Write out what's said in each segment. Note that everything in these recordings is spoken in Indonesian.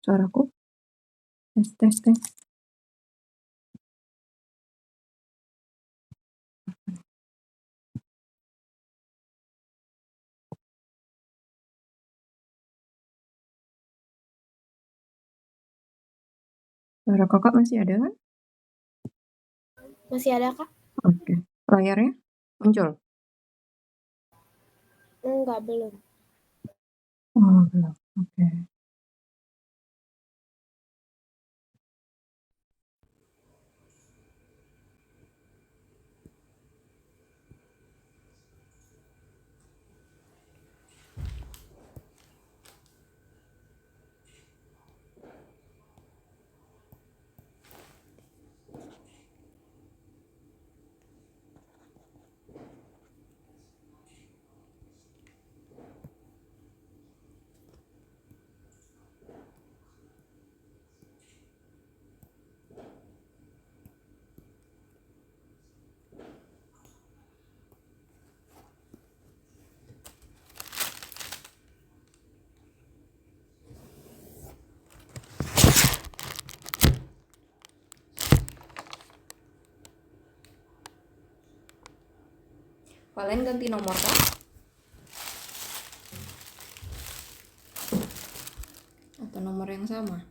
suaraku? Tes tes tes. Suara Kakak masih ada kan? Masih ada, Kak? Oke. Layarnya muncul? Enggak, belum. Oh, belum. Oke. Kalian ganti nomor kan? Atau nomor yang sama?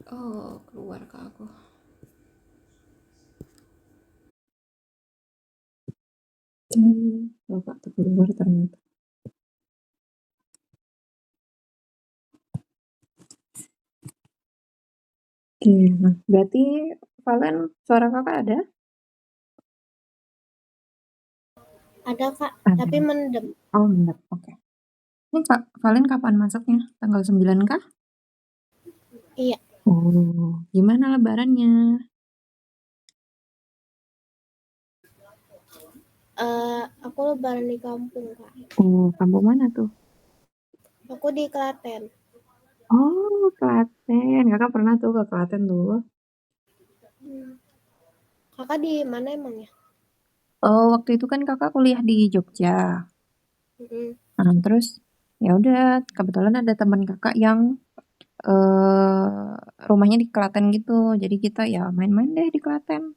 Oh, keluar ke aku. Bapak tuh keluar ternyata. Oke, nah berarti Valen suara Kakak ada? Ada, Kak, Ada. tapi mendem. Oh, benar. Oke. Ini Kak, Valen kapan masuknya? Tanggal 9 kah? Iya. Oh, gimana lebarannya? Aku lebaran di kampung, Kak. Oh, kampung mana tuh? Aku di Klaten. Oh, Klaten. Kakak pernah tuh ke Klaten tuh. Kakak di mana emangnya? Oh, waktu itu kan kakak kuliah di Jogja. Mm-mm. Nah, terus ya udah kebetulan ada teman kakak yang rumahnya di Klaten gitu. Jadi kita ya main-main deh di Klaten.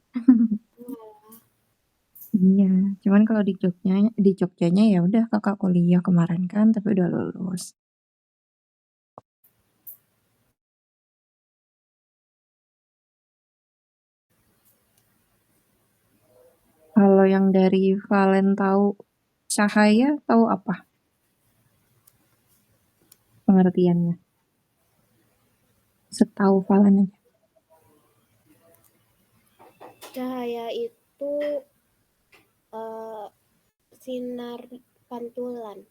Iya, cuman kalau di Jogjanya ya udah kakak kuliah kemarin kan, tapi udah lulus. Kalau yang dari Valen tahu cahaya, tahu apa pengertiannya? Setahu Valen aja. Cahaya itu sinar pantulan.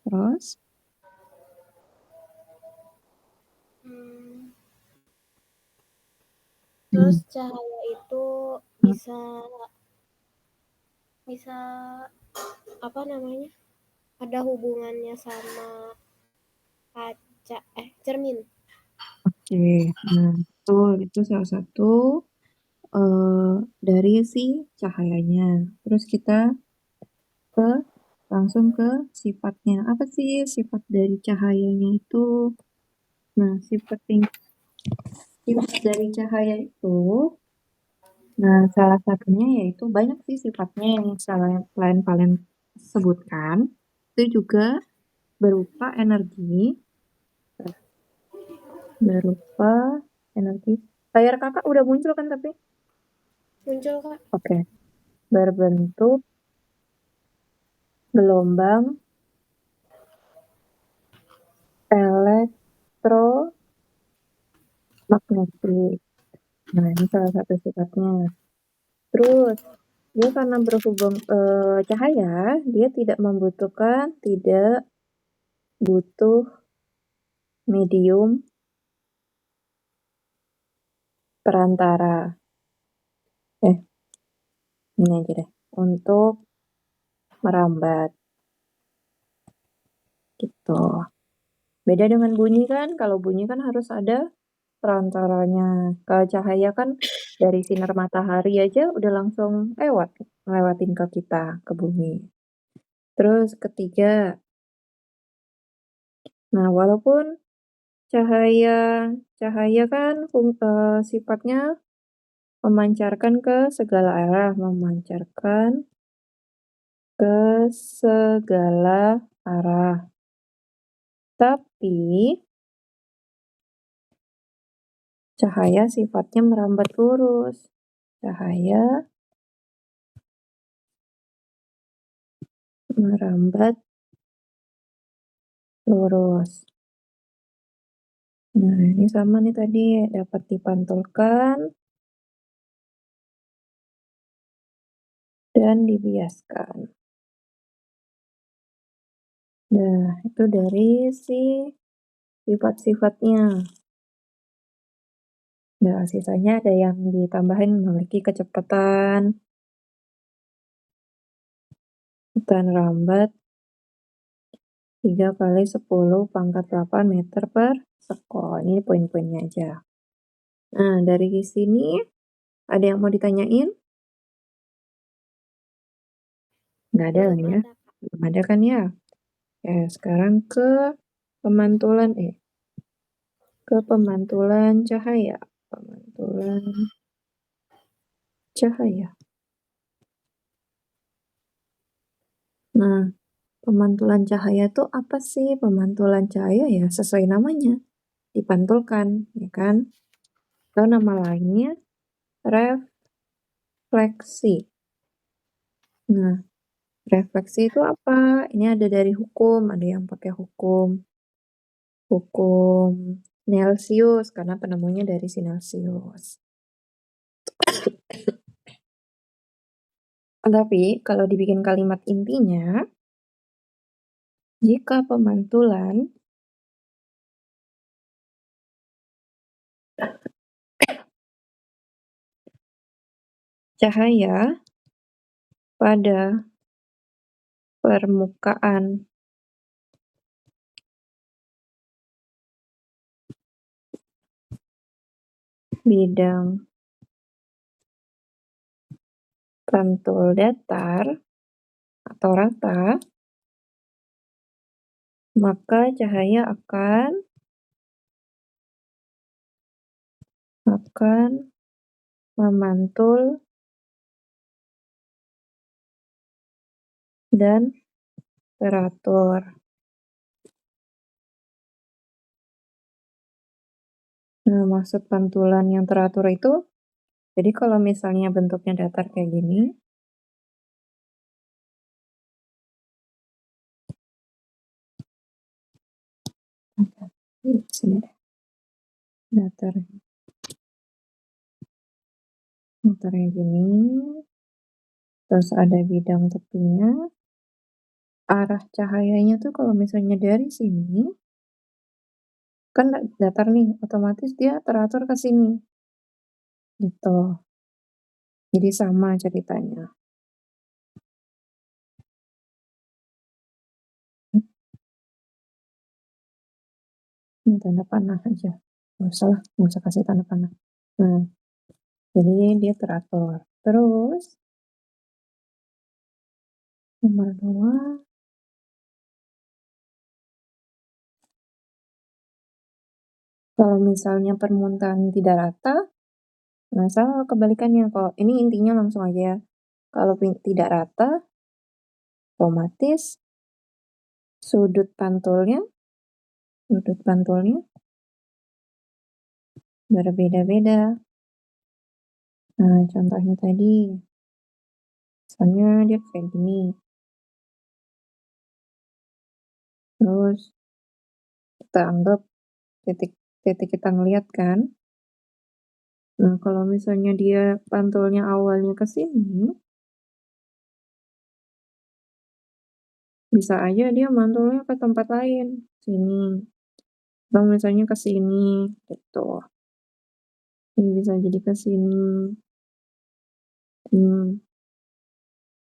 Terus? Hmm, Hmm. Terus cahaya itu Hmm. bisa bisa apa namanya? Ada hubungannya sama cermin. Oke, nah itu salah satu eh, dari si cahayanya. Terus kita ke langsung ke sifatnya. Apa sih sifat dari cahayanya itu? Nah, sifat dari cahaya itu, nah salah satunya yaitu banyak sih sifatnya yang selain kalian sebutkan. Itu juga berupa energi, berupa energi. Layar kakak udah muncul kan tapi? Muncul, Kak. Oke. Berbentuk gelombang elektromagnetik. Nah, ini salah satu sifatnya. Terus, dia karena berhubung cahaya, dia tidak butuh medium perantara. Eh, ini aja deh. Untuk merambat. Gitu. Beda dengan bunyi kan, kalau bunyi kan harus ada perantaranya. Kalau cahaya kan dari sinar matahari aja udah langsung ngelewatin ke kita, ke bumi. Terus ketiga, nah walaupun cahaya kan sifatnya memancarkan ke segala arah, tapi cahaya sifatnya merambat lurus. Cahaya merambat lurus. Nah, ini sama nih tadi, dapat dipantulkan dan dibiaskan. Nah, itu dari sifat-sifatnya. Nah, sisanya ada yang ditambahin memiliki kecepatan rambat 3 kali 10⁸ meter per sekon. Ini poin-poinnya aja. Nah, dari sini ada yang mau ditanyain? Nggak ada lah Belum ya. ada, Kak. Belum ada kan ya? Ya, sekarang ke pemantulan cahaya. Pemantulan cahaya. Nah, pemantulan cahaya itu apa sih? Pemantulan cahaya ya sesuai namanya, dipantulkan, ya kan? Atau nama lainnya refleksi. Nah, refleksi itu apa? Ini ada dari hukum, ada yang pakai hukum Snelsius karena penemunya dari Snelsius. Tapi kalau dibikin kalimat intinya, jika pemantulan cahaya pada permukaan bidang pantul datar atau rata, maka cahaya akan memantul dan teratur. Nah, maksud pantulan yang teratur itu, jadi kalau misalnya bentuknya datar kayak gini, sini deh, datarnya gini, terus ada bidang tepinya, arah cahayanya tuh kalau misalnya dari sini, kan datar nih, otomatis dia teratur ke sini, gitu. Jadi sama ceritanya. Ini tanda panah aja, nggak usah kasih tanda panah. Nah, jadi dia teratur. Terus nomor 2, kalau misalnya permukaan tidak rata, nah sama kebalikannya, kalau ini intinya langsung aja ya. Kalau tidak rata, otomatis sudut pantulnya berbeda-beda. Nah, contohnya tadi, misalnya dia kayak gini. Terus kita anggap titik kita ngeliat kan. Nah, kalau misalnya dia pantulnya awalnya ke sini, bisa aja dia mantulnya ke tempat lain, sini. Atau misalnya ke sini, gitu. Ini bisa jadi ke sini.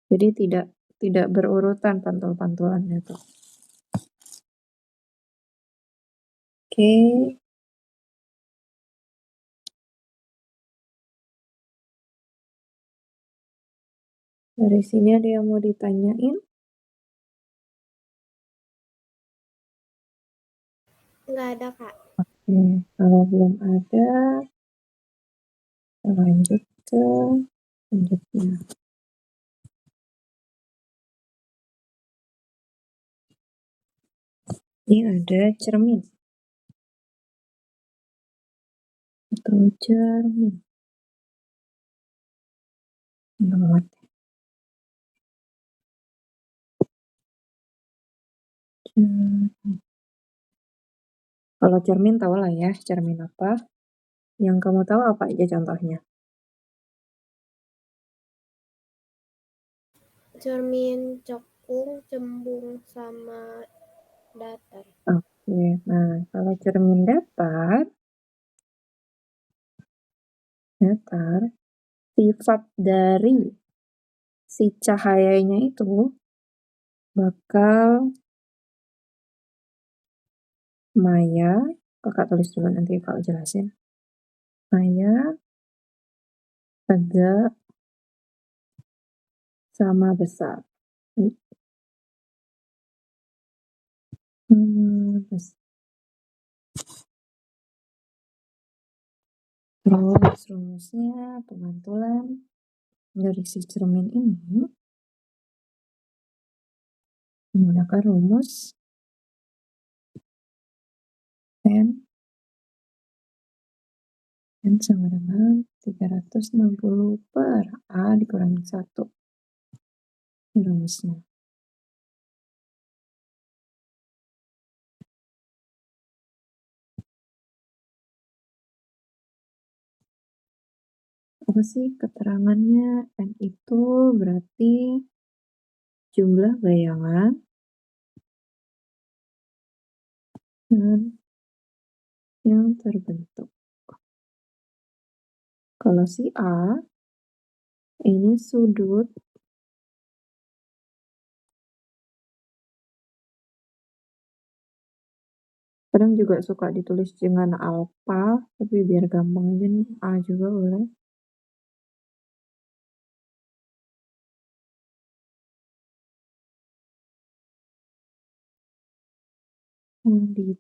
Jadi tidak berurutan pantul-pantulannya tuh. Oke. Dari sini ada yang mau ditanyain? Nggak ada, Kak. Oke, kalau belum ada, kita lanjut ke selanjutnya. Ini ada cermin atau cermin. Banget. Cermin. Kalau cermin tahu lah ya, cermin apa. Yang kamu tahu apa aja contohnya? Cermin cekung, cembung, sama datar. Oke, nah kalau cermin datar, sifat dari si cahayanya itu bakal maya, kakak tulis dulu nanti kalau jelasin. Maya, tegak, sama besar. Besar. Terus rumusnya pemantulan dari si cermin ini menggunakan rumus N sama dengan 360 per A dikurangi 1. Ini rumusnya. Apa sih keterangannya? N itu berarti jumlah bayangan yang terbentuk. Kalau si A, ini sudut kadang juga suka ditulis dengan alfa, tapi biar gampang aja nih, A juga boleh. Yang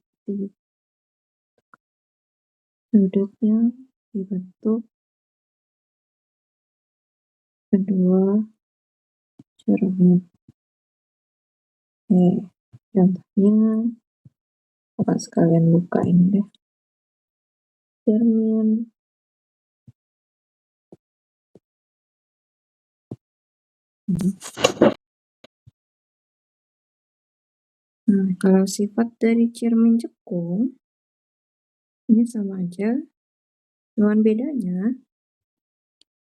sudutnya dibentuk kedua cermin. Contohnya, apa sekalian buka ini deh. Cermin. Nah, kalau sifat dari cermin cekung, ini sama aja. Cuman bedanya,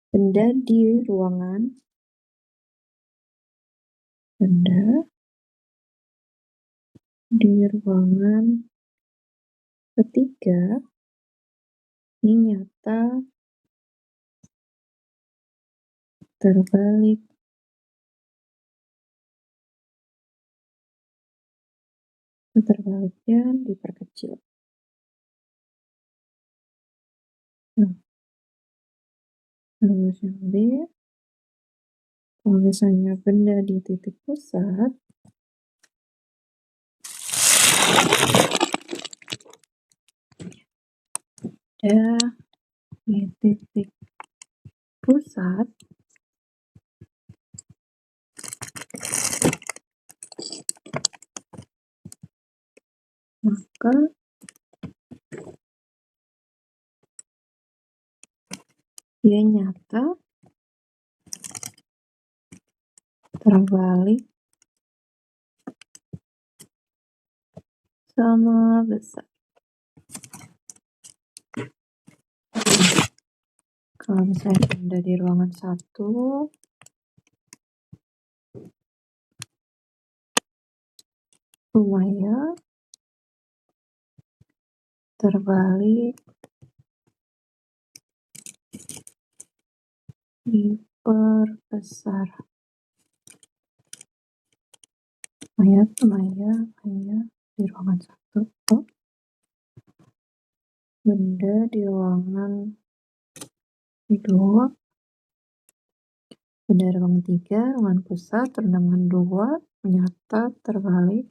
benda di ruangan ketiga ini nyata terbalik. Terbaliknya diperkecil. Nah, rumus yang B, kalau misalnya benda di titik pusat, di titik pusat, maka dia nyata terbalik sama besar. Kalau misalnya benda di ruangan 1, maya terbalik diperbesar. Maya di ruangan 1. Benda di ruangan 2 Benda ruangan 3, ruangan pusat, ruangan 2, nyata, terbalik,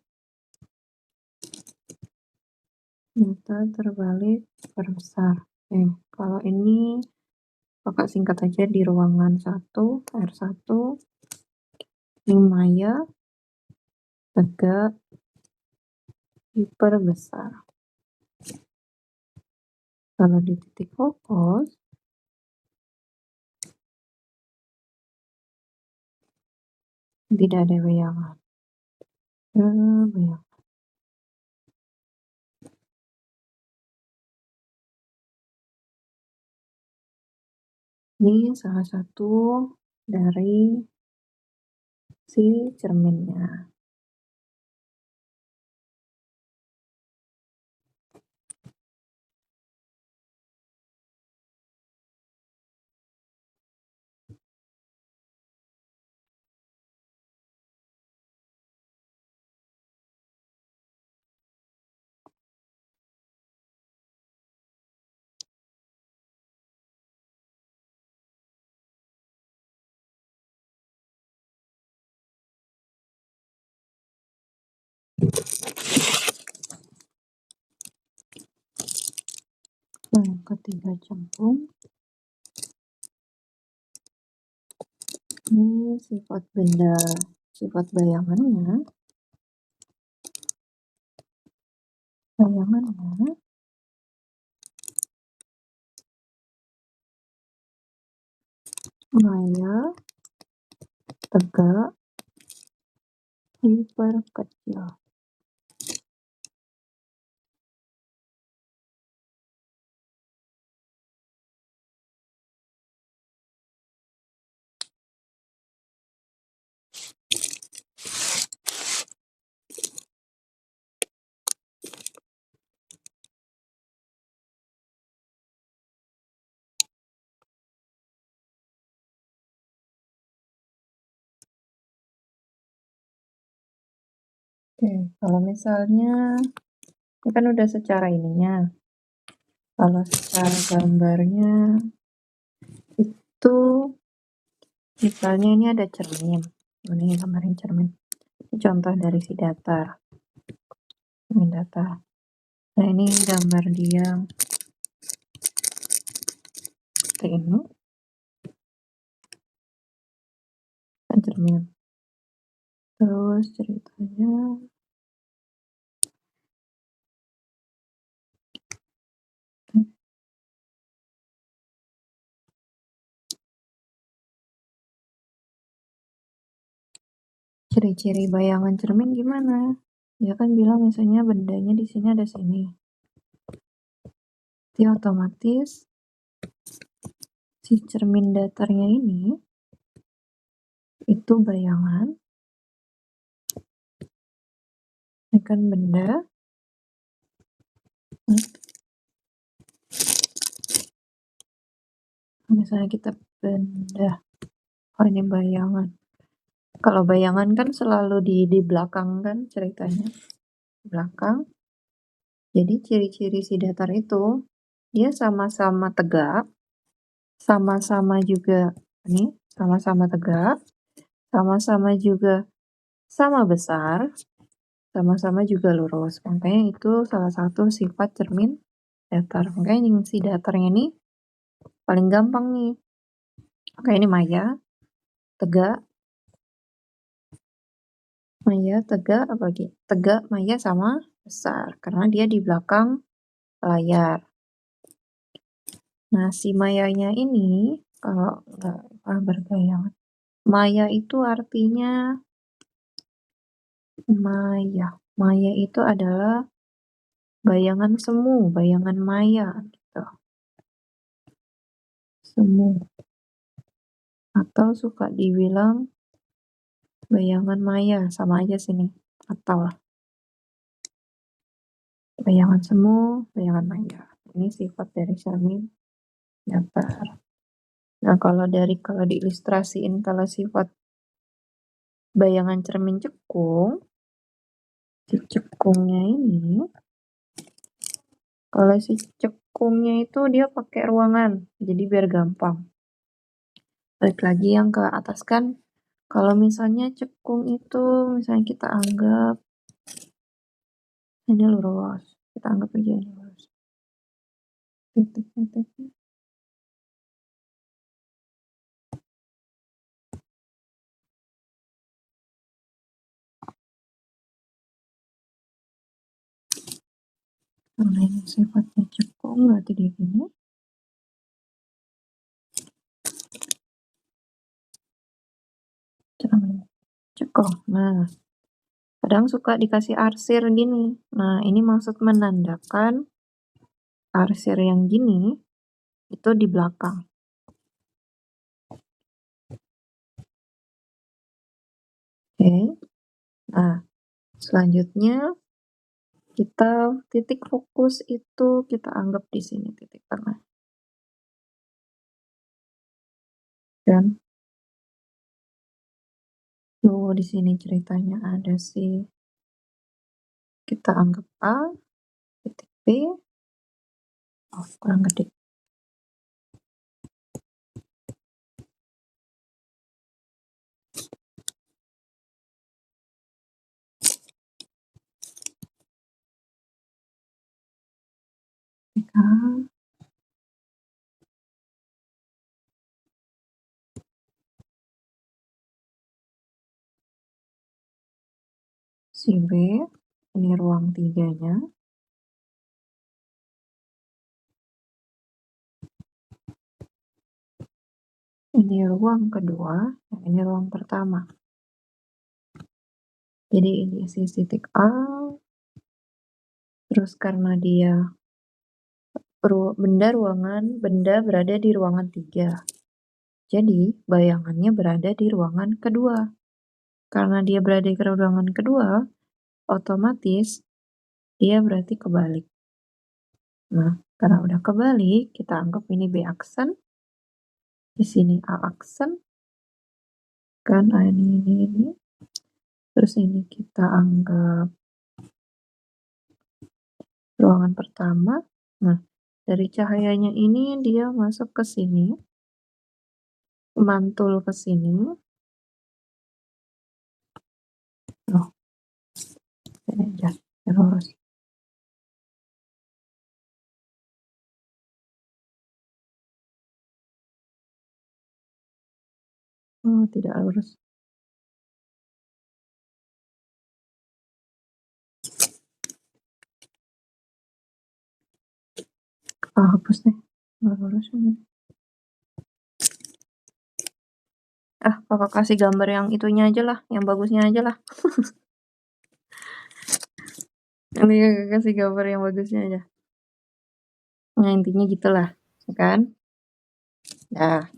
perbesar. Kalau ini kakak singkat aja di ruangan 1, R1, ini maya, tegak, diperbesar. Kalau di titik fokus, tidak ada bayangan. Ini salah satu dari si cerminnya. Yang ketiga cembung. Ini sifat benda, sifat bayangannya. Maya, tegak, diperkecil. Kalau misalnya ini kan udah secara ininya. Kalau secara gambarnya itu misalnya ini ada cermin. Ini gambarin cermin. Ini contoh dari si datar. Cermin datar. Nah, ini gambar dia seperti ini. Kan cermin. Terus ceritanya ciri-ciri bayangan cermin gimana? Dia kan bilang misalnya bendanya di sini ada sini. Jadi otomatis si cermin datarnya ini itu bayangan. Ini kan benda. Misalnya kita benda. Oh, ini bayangan. Kalau bayangan kan selalu di belakang kan ceritanya. Di belakang. Jadi ciri-ciri si datar itu dia sama-sama tegak, sama-sama juga ini, sama-sama tegak, sama-sama juga sama besar, sama-sama juga lurus. Makanya itu salah satu sifat cermin datar. Makanya yang si datarnya ini paling gampang nih. Oke, ini maya, tegak, maya, tegak, apalagi tegak, maya sama besar karena dia di belakang layar. Nah, si mayanya ini kalau nggak berbayangan, maya itu artinya maya itu adalah bayangan semu, bayangan maya gitu. Semu. Atau suka dibilang bayangan maya, sama aja sini. Atau lah. Bayangan semu, bayangan maya. Ini sifat dari cermin datar. Nah, kalau diilustrasiin kalau sifat bayangan cermin cekung, si cekungnya ini, kalau si cekungnya itu dia pakai ruangan, jadi biar gampang. Balik lagi yang ke atas kan, kalau misalnya cekung itu misalnya kita anggap ini lurus, kita anggap aja ini lurus. Titik-titiknya. Karena ini sifatnya cekung, berarti di sini. Cekung. Nah, kadang suka dikasih arsir gini. Nah, ini maksud menandakan arsir yang gini itu di belakang. Oke. Nah, selanjutnya kita titik fokus itu kita anggap di sini titik tengah. Dan di sini ceritanya ada sih. Kita anggap A, titik B. Oh, kurang gede. Titik A. Si B, ini ruang 3-nya. Ini ruang kedua, ini ruang pertama. Jadi ini isi titik A, terus karena dia benda berada di ruangan 3. Jadi bayangannya berada di ruangan kedua. Karena dia berada di ruangan kedua, otomatis dia berarti kebalik. Nah, karena udah kebalik, kita anggap ini B aksen, di sini A aksen, kan ini. Terus ini kita anggap ruangan pertama. Nah, dari cahayanya ini dia masuk ke sini, mantul ke sini. Oh, ini aja, lurus. Oh, tidak lurus. Hapus deh, nggak lurus ini. Kakak kasih gambar yang itunya aja lah, yang bagusnya aja lah. Nanti kakak kasih gambar yang bagusnya aja. Nah, intinya gitulah, ya kan? Nah.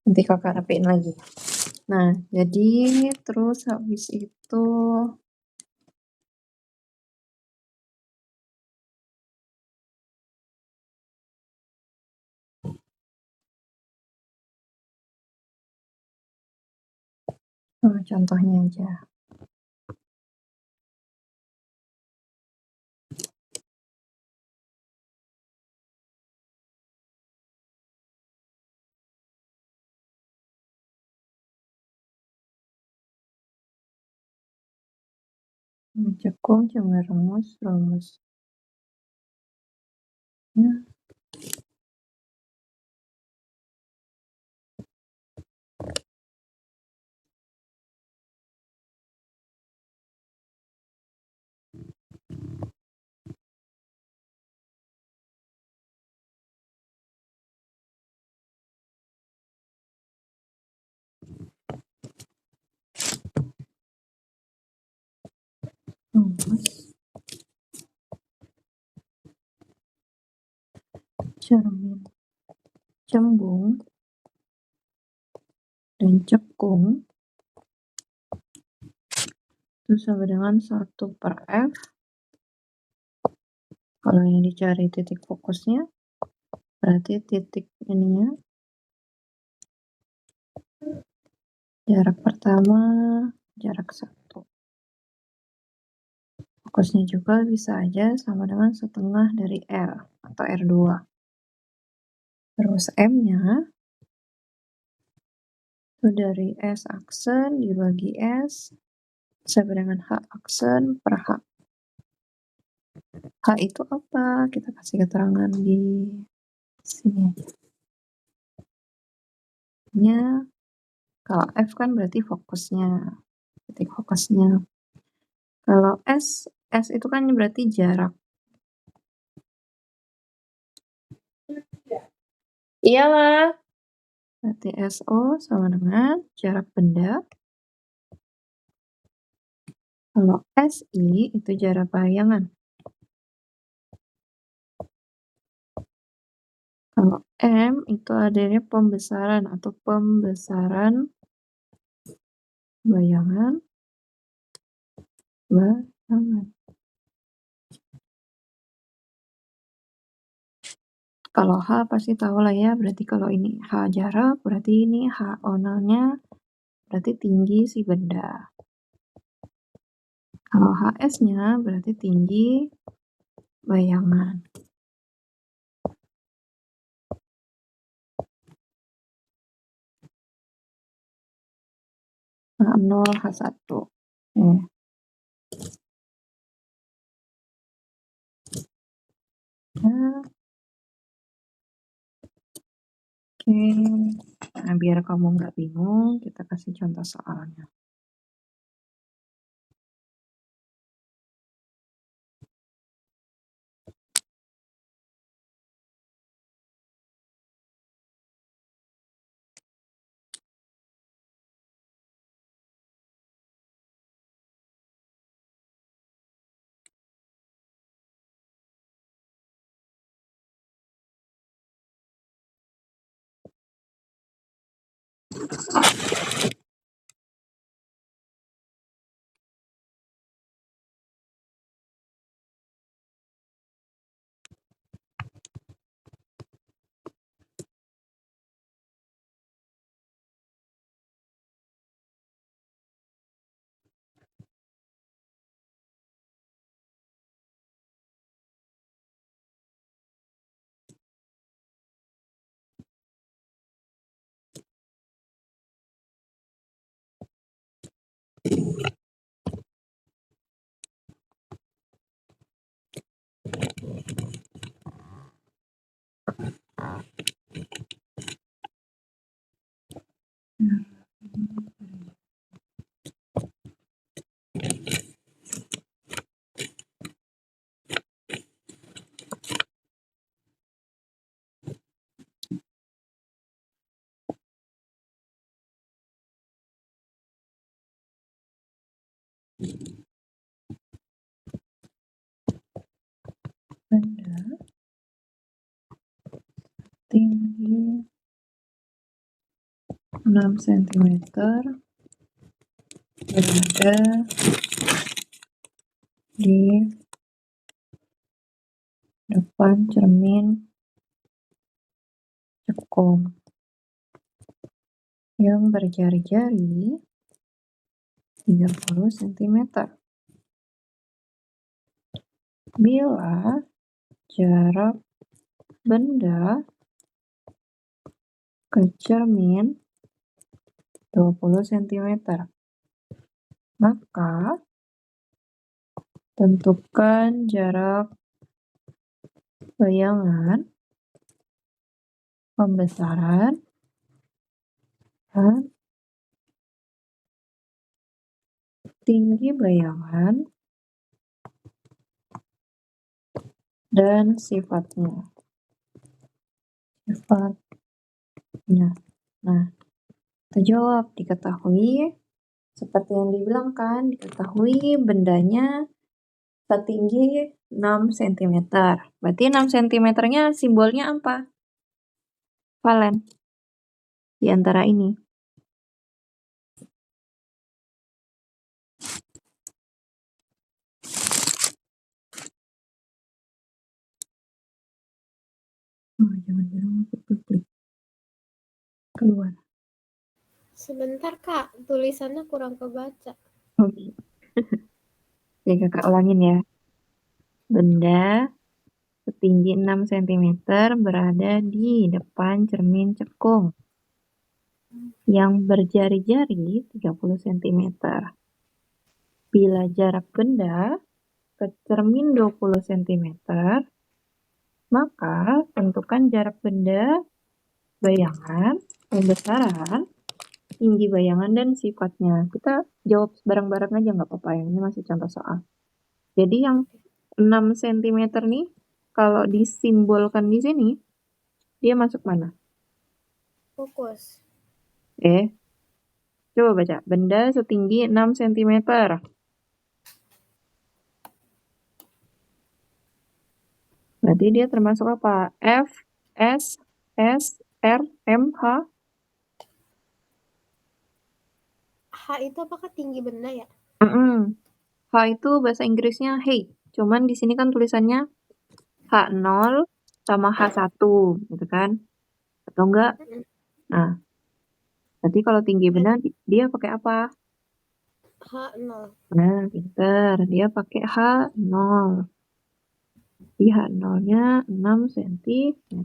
Nanti kakak rapiin lagi. Nah, jadi terus habis itu contohnya aja. Cekung cuma rumus. Ya. Rumus cermin cembung dan cekung itu sama dengan 1/F. Kalau yang dicari titik fokusnya, berarti titik ininya jarak pertama, jarak 1. Fokusnya juga bisa aja sama dengan setengah dari R atau R2. Terus M-nya itu dari S aksen dibagi S sama dengan H aksen per H. H itu apa? Kita kasih keterangan di sini aja. Nya, kalau F kan berarti fokusnya, titik fokusnya. Kalau S itu kan berarti jarak. Iyalah. Berarti SO sama dengan jarak benda. Kalau SI itu jarak bayangan. Kalau M itu adanya pembesaran atau pembesaran bayangan. Kalau H pasti tahu lah ya, berarti kalau ini H jarak, berarti ini H onalnya, berarti tinggi si benda. Kalau HS-nya berarti tinggi bayangan. H0, H1. Nah, oke. Nah, biar kamu nggak bingung, kita kasih contoh soalnya. Benda tinggi 6 cm berada di depan cermin cekung yang berjari-jari 30 cm. Bila jarak benda ke cermin 20 cm, maka tentukan jarak bayangan, pembesaran, dan tinggi bayangan dan sifatnya. Nah, kita jawab, diketahui seperti yang dibilang kan, diketahui bendanya setinggi 6 cm. Berarti 6 cm-nya simbolnya apa? Valen. Di antara ini. Oh, jangan bilang klik. Keluar. Sebentar Kak, tulisannya kurang kebaca. Oke. Oke, kakak ulangin ya. Benda setinggi 6 cm berada di depan cermin cekung yang berjari-jari 30 cm. Bila jarak benda ke cermin 20 cm, maka tentukan jarak benda, bayangan, pembesaran, tinggi bayangan, dan sifatnya. Kita jawab bareng-bareng aja nggak apa-apa ya, ini masih contoh soal. Jadi yang 6 cm nih, kalau disimbolkan di sini, dia masuk mana? Fokus. Coba baca. Benda setinggi 6 cm. Berarti dia termasuk apa? F, S, R, M, H. H itu apakah tinggi benda ya? H itu bahasa Inggrisnya height. Cuman di sini kan tulisannya H0 sama H1 gitu kan? Atau enggak? Nah, berarti kalau tinggi benda dia pakai apa? H0. Nah, pinter. Dia pakai H0. Di H0-nya 6 cm.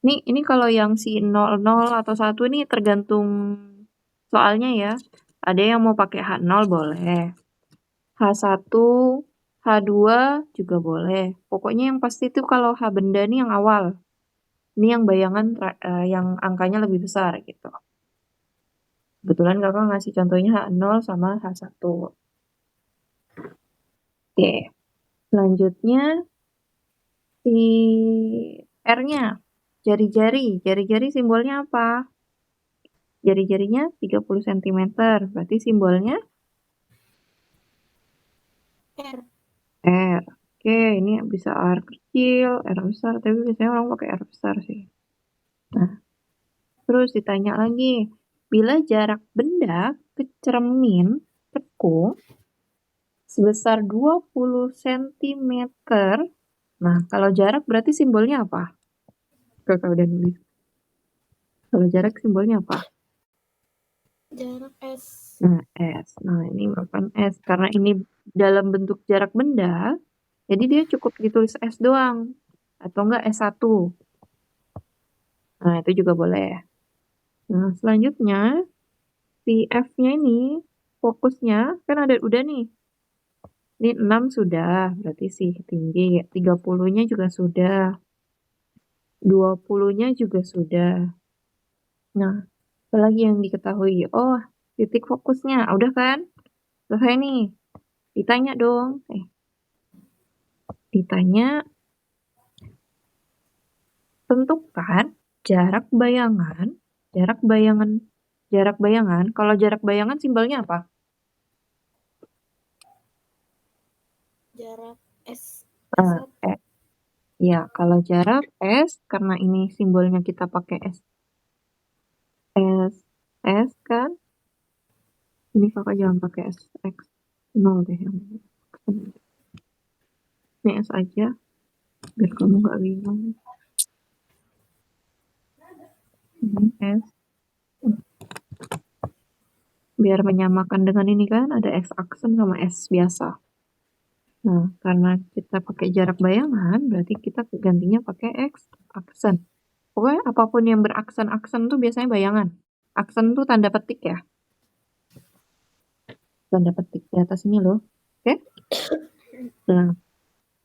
Ini kalau yang si 00 atau 1 ini tergantung soalnya ya. Ada yang mau pakai H0 boleh. H1, H2 juga boleh. Pokoknya yang pasti itu kalau H benda nih yang awal. Ini yang bayangan yang angkanya lebih besar gitu. Kebetulan kakak ngasih contohnya H0 sama H1. Oke. Selanjutnya si R-nya. Jari-jari. Jari-jari simbolnya apa? Jari-jarinya 30 cm. Berarti simbolnya R. R. Oke, ini bisa R kecil, R besar. Tapi biasanya orang pakai R besar sih. Nah, terus ditanya lagi. Bila jarak benda ke cermin cekung sebesar 20 cm. Nah, kalau jarak berarti simbolnya apa? Kakak udah nulis. Kalau jarak simbolnya apa? Jarak S. Nah, S. Nah, ini merupakan S. Karena ini dalam bentuk jarak benda, jadi dia cukup ditulis S doang. Atau enggak S1. Nah, itu juga boleh. Nah, selanjutnya, si F-nya ini, fokusnya, kan ada udah nih. Ini 6 sudah, berarti sih tinggi. 30-nya juga sudah. 20-nya juga sudah. Nah, apalagi yang diketahui? Oh, titik fokusnya. Udah kan? Selesai nih. Ditanya dong. Ditanya, tentukan jarak bayangan. Jarak bayangan. Jarak bayangan. Kalau jarak bayangan simbolnya apa? Jarak S. Eh, S1. Ya, kalau jarak S, karena ini simbolnya kita pakai S. S kan? Ini kakak jangan pakai S, X. 0 deh yang ini. Ini S aja, biar kamu nggak bingung. Ini S. Biar menyamakan dengan ini kan, ada X aksen sama S biasa. Nah, karena kita pakai jarak bayangan, berarti kita gantinya pakai X aksen. Pokoknya apapun yang beraksen-aksen tuh biasanya bayangan. Aksen tuh tanda petik ya. Tanda petik di atas ini loh. Oke? Nah,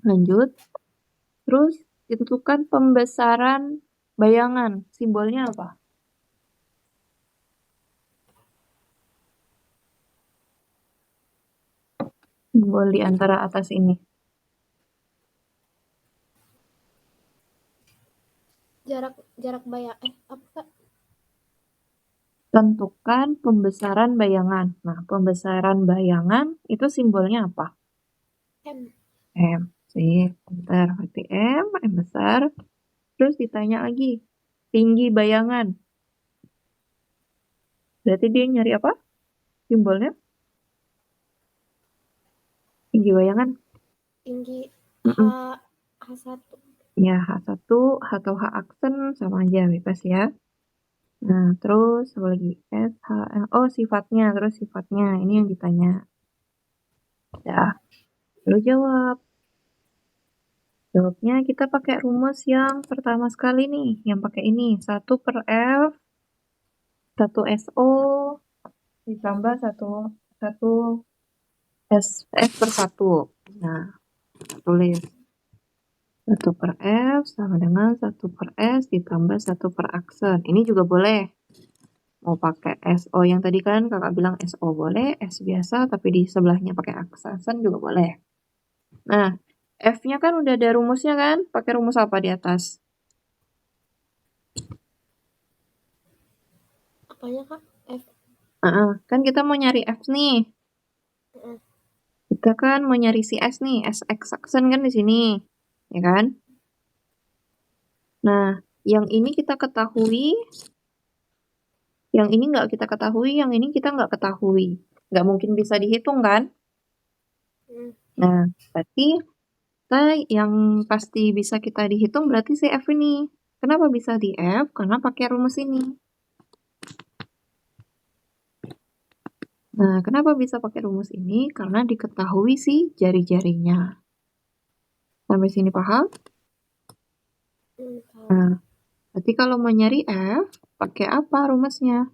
lanjut. Terus ditentukan pembesaran bayangan. Simbolnya apa? Simbol di antara atas ini. Jarak bayang. Apa? Tentukan pembesaran bayangan. Nah, pembesaran bayangan itu simbolnya apa? M. M. Sih, bentar. Berarti M besar. Terus ditanya lagi. Tinggi bayangan. Berarti dia nyari apa? Simbolnya? Tinggi bayangan. Tinggi H. Mm-mm. H1. Ya, H1 atau H aksen sama aja, bebas ya. Nah, terus apa lagi? S, H, L. Oh, sifatnya. Terus sifatnya. Ini yang ditanya. Ya, lalu jawab. Jawabnya kita pakai rumus yang pertama sekali nih, yang pakai ini. 1/F, 1SO, ditambah 1 F/1. Nah, tulis 1/F sama dengan 1/S ditambah 1/aksen. Ini juga boleh. Mau pakai SO yang tadi kan kakak bilang SO boleh, S biasa tapi di sebelahnya pakai aksen juga boleh. Nah, F-nya kan udah ada rumusnya kan? Pakai rumus apa di atas? Apanya Kak? F. Kan kita mau nyari F nih. Kita kan mau nyari si S nih, S aksen kan di sini. Ya kan? Nah, yang ini kita ketahui, yang ini nggak kita ketahui, yang ini kita nggak ketahui. Nggak mungkin bisa dihitung kan? Nah, berarti kita yang pasti bisa kita dihitung berarti si F ini. Kenapa bisa di F? Karena pakai rumus ini. Nah, kenapa bisa pakai rumus ini? Karena diketahui si jari-jarinya. Sampai sini paham? Nah, berarti kalau mau nyari F, pakai apa rumusnya?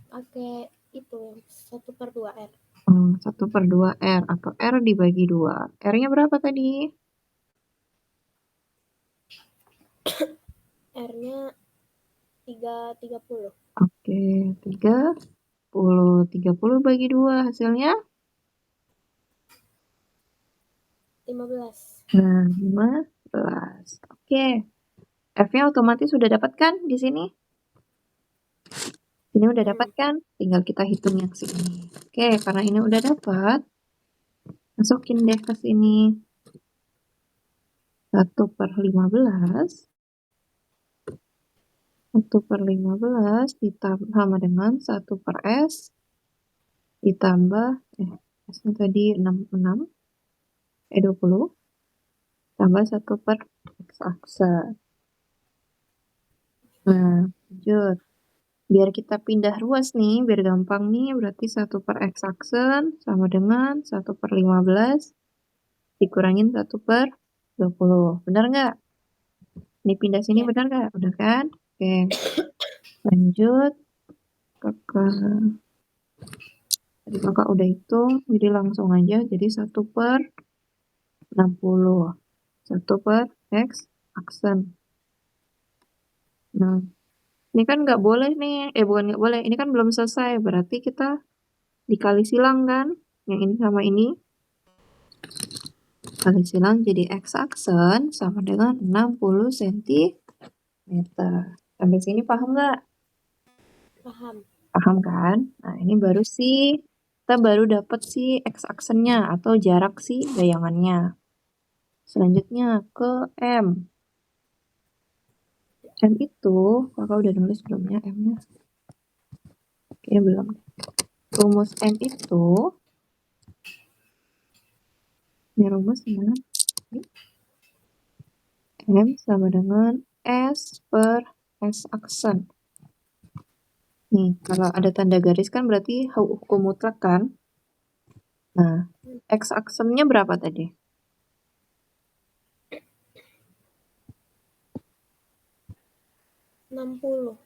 Pakai itu yang 1/2R. 1/2R atau R dibagi 2. R-nya berapa tadi? R-nya 30. Oke, 30. 30 bagi 2 hasilnya? 15. Nah, 15. Oke. F-nya otomatis sudah dapat kan di sini? Ini udah dapat kan? Tinggal kita hitung yang sini. Oke, karena ini udah dapat, masukin deh ke sini. 1/15. 1/15 ditambah sama dengan 1/S ditambah S-nya tadi 20 tambah 1/X aksen. Nah, lanjut. Biar kita pindah ruas nih, biar gampang nih, berarti 1/X aksen sama dengan 1/15 dikurangin 1/20. Benar nggak? Ini pindah sini Ya. benar nggak? Udah kan? Oke. Lanjut. Tadi kakak udah hitung, jadi langsung aja. Jadi 1/60. 1/X aksen. Nah, ini kan nggak boleh nih. Bukan nggak boleh. Ini kan belum selesai. Berarti kita dikali silang kan? Yang ini sama ini. Kali silang jadi X aksen sama dengan 60 cm. Sampai sini paham nggak? Paham. Paham kan? Nah, ini baru sih, kita baru dapat si X aksennya atau jarak si bayangannya. Selanjutnya ke M. M itu, kakak udah nulis belum ya M-nya? Kayaknya belum. Rumus M itu, ini rumusnya, M sama dengan S/S aksen. Nih, kalau ada tanda garis kan berarti hukum mutlak kan? Nah, X aksennya berapa tadi? 60.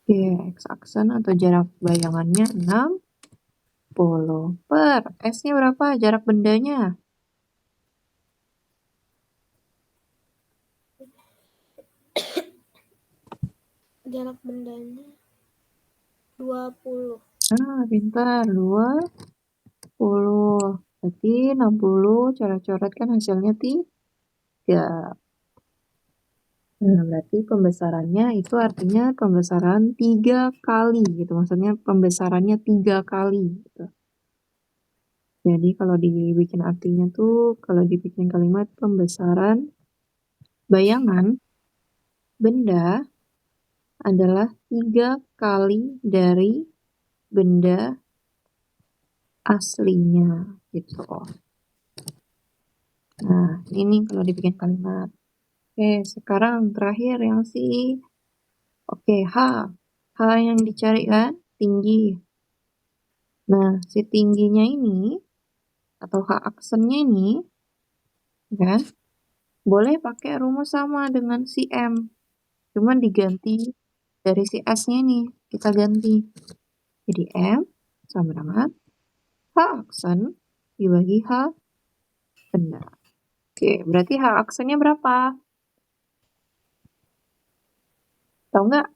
Oke, X aksen atau jarak bayangannya 60 per S-nya berapa? Jarak bendanya? Jarak bendanya 20. Pintar. 20. Berarti 60 coret-coret kan hasilnya 3. Nah, berarti pembesarannya itu artinya pembesaran 3 kali gitu. Maksudnya pembesarannya 3 kali gitu. Jadi kalau dibikin artinya tuh, kalau dibikin kalimat pembesaran bayangan benda adalah 3 kali dari benda aslinya gitu. Nah, ini kalau dibikin kalimat. Oke, sekarang terakhir yang H. H yang dicari kan tinggi. Nah, si tingginya ini, atau H aksennya ini, kan, boleh pakai rumus sama dengan si M. Cuman diganti dari si S-nya ini, kita ganti. Jadi M sama dengan H aksen dibagi H benda. Oke, berarti H aksennya berapa? Tahu nggak?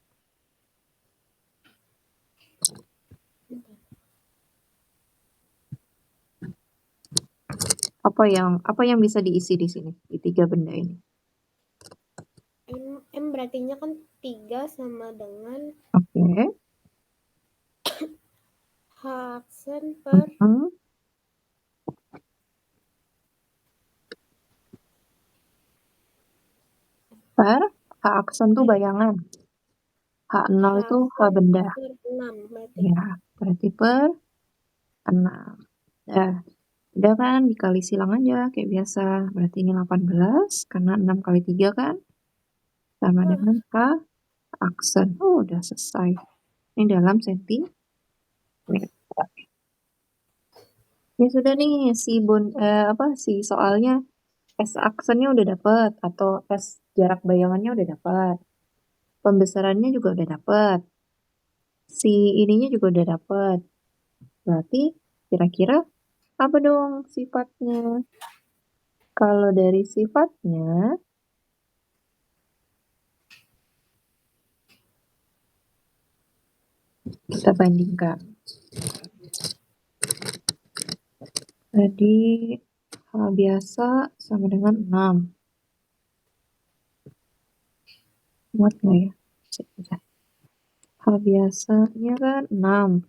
Apa yang bisa diisi di sini, di 3 benda ini? M berartinya kan 3 sama dengan Oke. H aksen per Hmm. Per H aksen tuh bayangan. H0 H itu H aksen benda. per 6 berarti. Ya, berarti per 6. Nah, udah kan, dikali silang aja kayak biasa. Berarti ini 18, karena 6 kali 3 kan, sama dengan H aksen. Oh, udah selesai. Ini dalam sentimeter. Ini sudah nih, si soalnya S aksennya udah dapet, atau S jarak bayangannya udah dapet. Pembesarannya juga udah dapet. Si ininya juga udah dapet. Berarti kira-kira apa dong sifatnya? Kalau dari sifatnya, kita bandingkan. Tadi H biasa sama dengan 6. Muat nggak ya? H biasanya kan 6.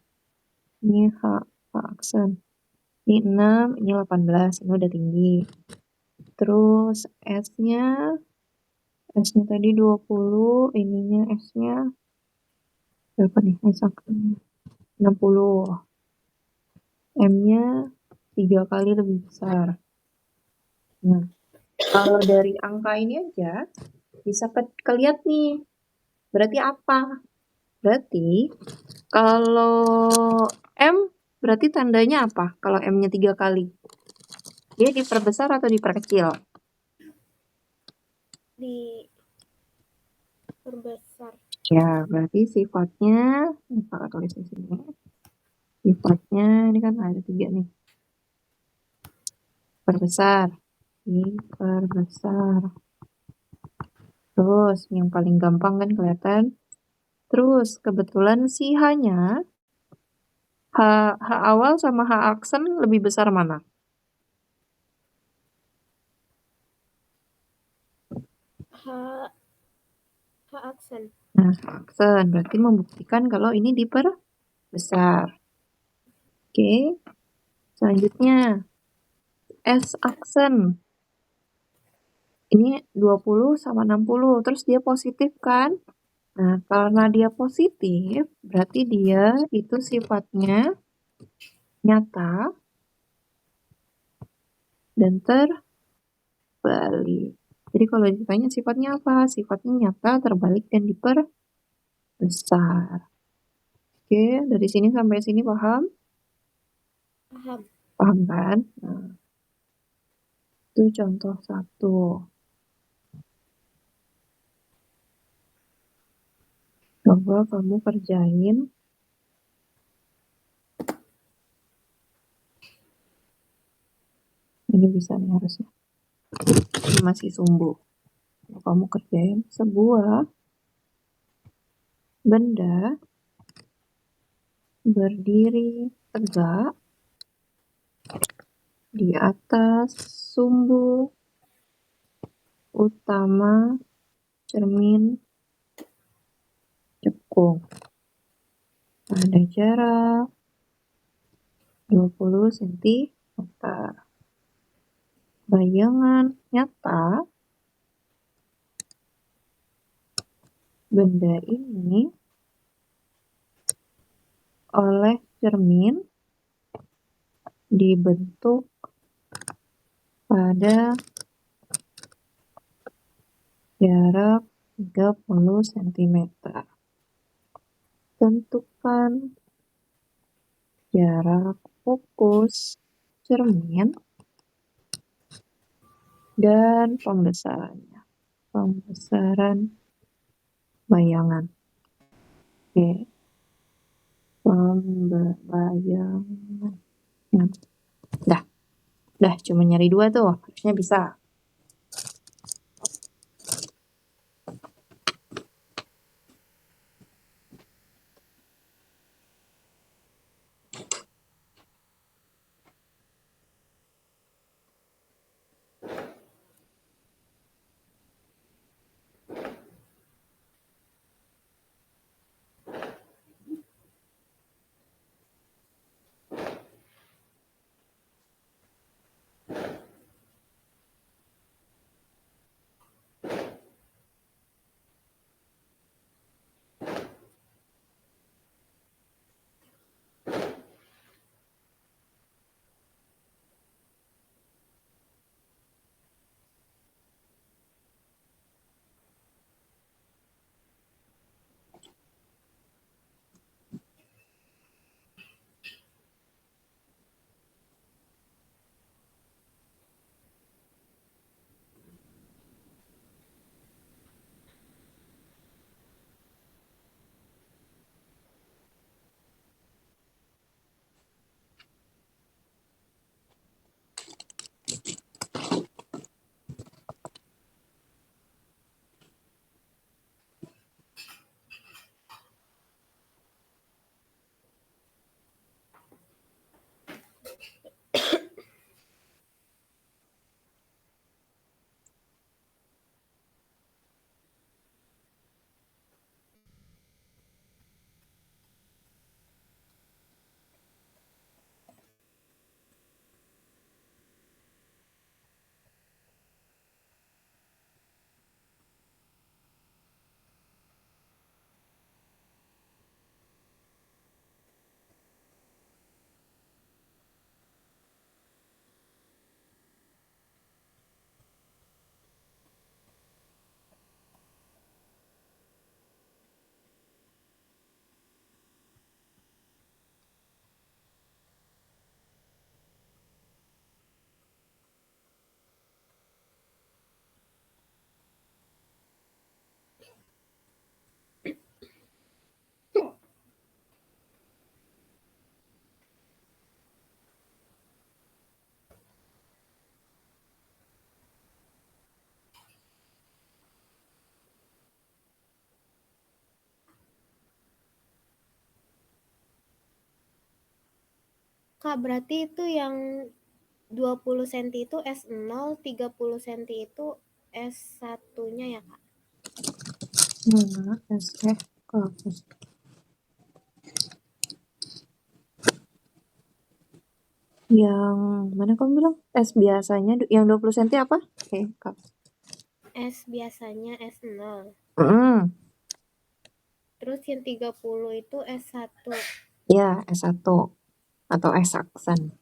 Ini H aksen. Ini 6, ini 18. Ini udah tinggi. Terus S-nya tadi 20, ininya S-nya berapa nih? S aksennya 60. M-nya 3 kali lebih besar. Nah, kalau dari angka ini aja bisa kelihat nih. Berarti apa? Berarti kalau M berarti tandanya apa? Kalau M-nya 3 kali. Dia diperbesar atau diperkecil? Diperbesar. Ya, berarti sifatnya, Pak tulis di sini. Sifatnya ini kan ada 3 nih. Perbesar. Diperbesar. Terus yang paling gampang kan kelihatan. Terus kebetulan si H-nya H awal sama H aksen lebih besar mana? H aksen. Nah, H aksen berarti membuktikan kalau ini diperbesar. Oke. Selanjutnya S aksen. Ini 20 sama 60, terus dia positif kan? Nah, karena dia positif, berarti dia itu sifatnya nyata dan terbalik. Jadi kalau ditanya sifatnya apa? Sifatnya nyata, terbalik, dan diperbesar. Oke, dari sini sampai sini paham? Paham. Paham kan? Nah, itu contoh 1. Coba kamu kerjain. Ini bisa nih harusnya. Ini masih sumbu. Kalau kamu kerjain sebuah benda berdiri tegak di atas sumbu utama cermin cekung pada jarak 20 cm. Bayangan nyata benda ini oleh cermin dibentuk pada jarak 30 cm. Tentukan jarak fokus cermin, dan pembesarannya. Pembesaran bayangan. Oke. Bayangan. Nah, dah cuma nyari 2 tuh, harusnya bisa. Kak, berarti itu yang 20 cm itu S0, 30 cm itu S1-nya ya, Kak? Mana SF kampus. Yang mana kamu bilang? S biasanya yang 20 cm apa? Oke, Kak. S biasanya S0. Terus yang 30 itu S1. Ya, S1 atau S aksen.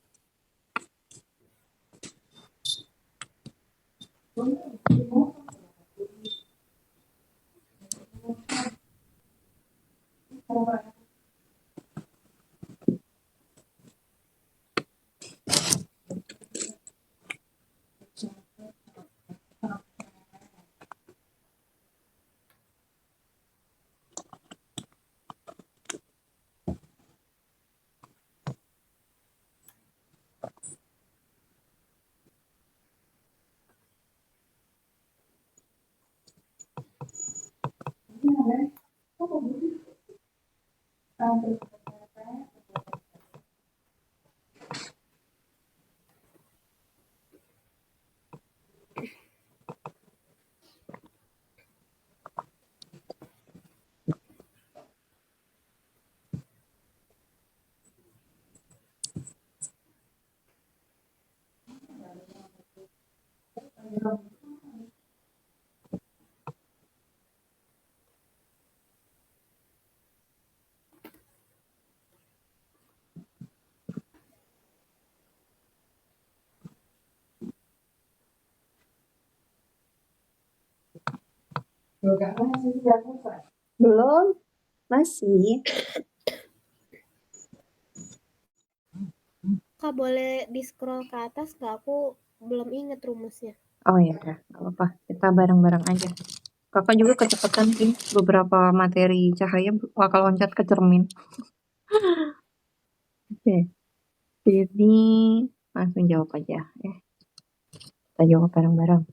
Belum, masih. Kak, boleh di-scroll ke atas nggak? Aku belum inget rumusnya. Oh ya udah, nggak apa-apa. Kita bareng-bareng aja. Kakak juga kecepatan sih, beberapa materi cahaya bakal loncat ke cermin. Oke, jadi langsung jawab aja. Kita jawab bareng-bareng.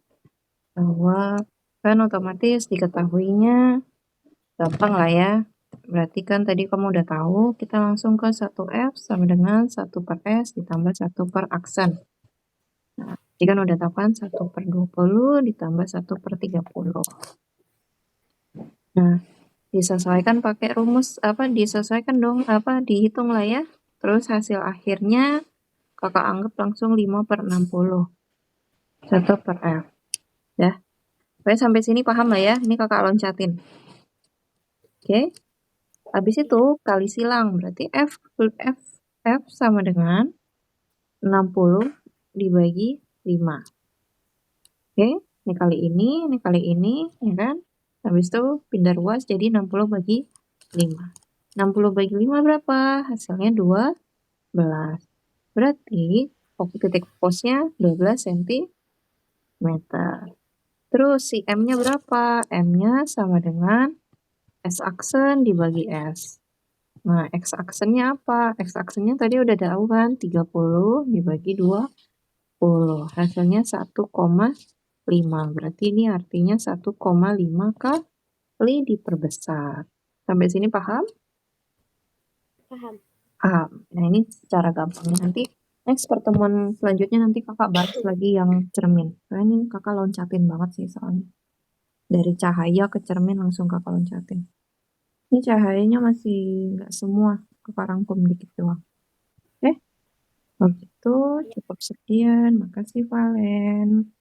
Bahwa kan otomatis diketahuinya gampang lah ya. Berarti kan tadi kamu udah tahu, kita langsung ke 1F sama dengan 1 per S ditambah 1 per aksen. Nah, jadi kan udah tahu kan 1 per 20 ditambah 1 per 30. Nah, disesuaikan pakai rumus, disesuaikan dong, dihitung lah ya. Terus hasil akhirnya kakak anggap langsung 5 per 60. 1 per F. Ya. Pokoknya sampai sini paham lah ya, ini kakak loncatin. Oke. Habis itu kali silang, berarti F sama dengan 60 dibagi 5. Oke, ini kali ini, ya kan? Habis itu pindah ruas jadi 60 bagi 5. 60 bagi 5 berapa? Hasilnya 12. Berarti titik fokusnya 12 cm. Terus si M-nya berapa? M-nya sama dengan S aksen dibagi S. Nah, X aksennya apa? X aksennya tadi udah tahu kan, 30 dibagi 20. Hasilnya 1,5. Berarti ini artinya 1,5 kali diperbesar. Sampai sini paham? Paham. Paham. Nah, ini secara gampangnya. Nanti next pertemuan selanjutnya nanti kakak bahas lagi yang cermin. Karena ini kakak loncatin banget sih soalnya. Dari cahaya ke cermin langsung kakak loncatin. Ini cahayanya masih nggak semua, kakak rangkum dikit doang. Oke? Kalau gitu cukup sekian. Makasih Valen.